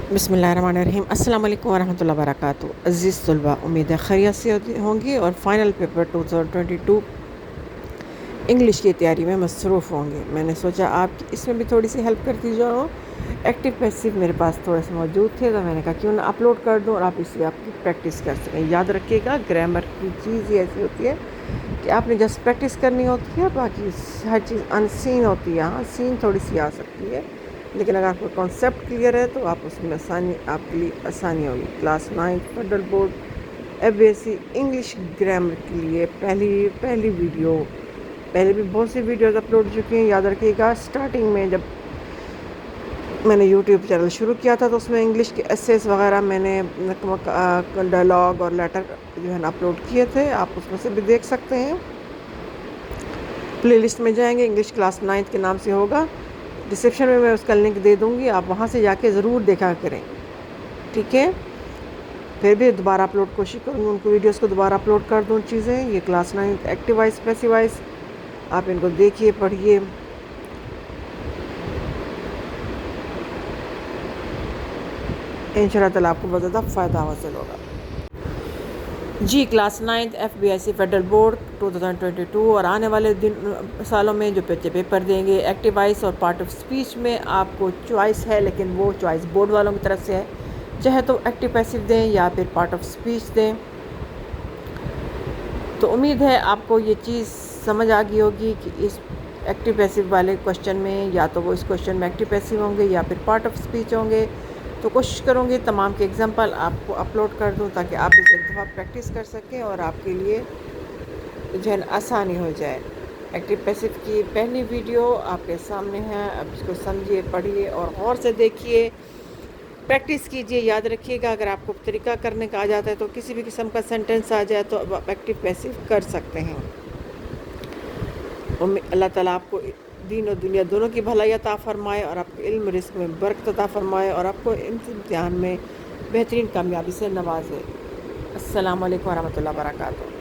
बिस्मिल्लाहिर्रहमानिर्रहीम। अस्सलाम वालेकुम वरहमतुल्लाहि वबरकातुहू। अज़ीज़ तलबा, उम्मीद है खैरियत से होंगी और फ़ाइनल पेपर 2022 इंग्लिश की तैयारी में मसरूफ़ होंगे। मैंने सोचा आप इसमें भी थोड़ी सी हेल्प करती जाओ। एक्टिव पैसिव मेरे पास थोड़े से मौजूद थे तो मैंने कहा क्यों ना अपलोड कर दूँ और आप इसे आपकी प्रैक्टिस कर सकें। याद रखिएगा, ग्रामर की चीज़ ही ऐसी होती है कि आपने जस्ट प्रैक्टिस करनी होती है, बाकी हर चीज़ अनसीन होती है। हाँ, सीन थोड़ी सी आ सकती है, लेकिन अगर आपका कॉन्सेप्ट क्लियर है तो आप उसमें आपके लिए आसानी होगी। Class 9 federal board ABSC English grammar के लिए पहली वीडियो, पहले भी बहुत सी वीडियोस अपलोड हो चुकी हैं। याद रखिएगा, स्टार्टिंग में जब मैंने यूट्यूब चैनल शुरू किया था तो उसमें इंग्लिश के एसेस वगैरह मैंने डायलॉग और लेटर जो है ना अपलोड किए थे। आप उसमें से भी देख सकते हैं। प्लेलिस्ट में जाएंगे, इंग्लिश क्लास 9 के नाम से होगा। डिस्क्रिप्शन में मैं उसका लिंक दे दूँगी, आप वहाँ से जाके ज़रूर देखा करें, ठीक है। फिर भी दोबारा अपलोड कोशिश करूँगी, उनको वीडियोस को दोबारा अपलोड कर दूँ चीज़ें। ये class 9 active voice passive wise, आप इनको देखिए, पढ़िए। इंशाअल्लाह ताला आपको बहुत ज़्यादा फ़ायदा हासिल होगा। जी, क्लास 9 एफबीआईसी फेडरल बोर्ड 2022 और आने वाले सालों में जो बच्चे पेपर देंगे, एक्टिव वाइज और पार्ट ऑफ स्पीच में आपको चॉइस है, लेकिन वो चॉइस बोर्ड वालों की तरफ से है। चाहे तो एक्टिव पैसिव दें या फिर पार्ट ऑफ स्पीच दें। तो उम्मीद है आपको ये चीज़ समझ आ गई होगी कि इस एक्टिव पैसिव वाले क्वेश्चन में या तो वो इस क्वेश्चन में एक्टिव पैसिव होंगे या फिर पार्ट ऑफ स्पीच होंगे। तो कोशिश करूँगी तमाम के एग्जांपल आपको अपलोड कर दूँ ताकि आप इसे एक दफ़ा प्रैक्टिस कर सकें और आपके लिए जो है आसानी हो जाए। एक्टिव पैसिव की पहली वीडियो आपके सामने है, अब इसको समझिए, पढ़िए और गौर से देखिए, प्रैक्टिस कीजिए। याद रखिएगा, अगर आपको तरीका करने का आ जाता है तो किसी भी किस्म का सेंटेंस आ जाए तो अब आप एक्टिव पैसिव कर सकते हैं। अल्लाह ताला आपको दीन और दुनिया दोनों की भलाई अता फ़रमाए और आपको इल्म रिस्क में बरकत अता फ़रमाए और आपको इम्तिहान में बेहतरीन कामयाबी से नवाजे। अस्सलाम वालेकुम वरहमतुल्लाहि वबरकातुहू।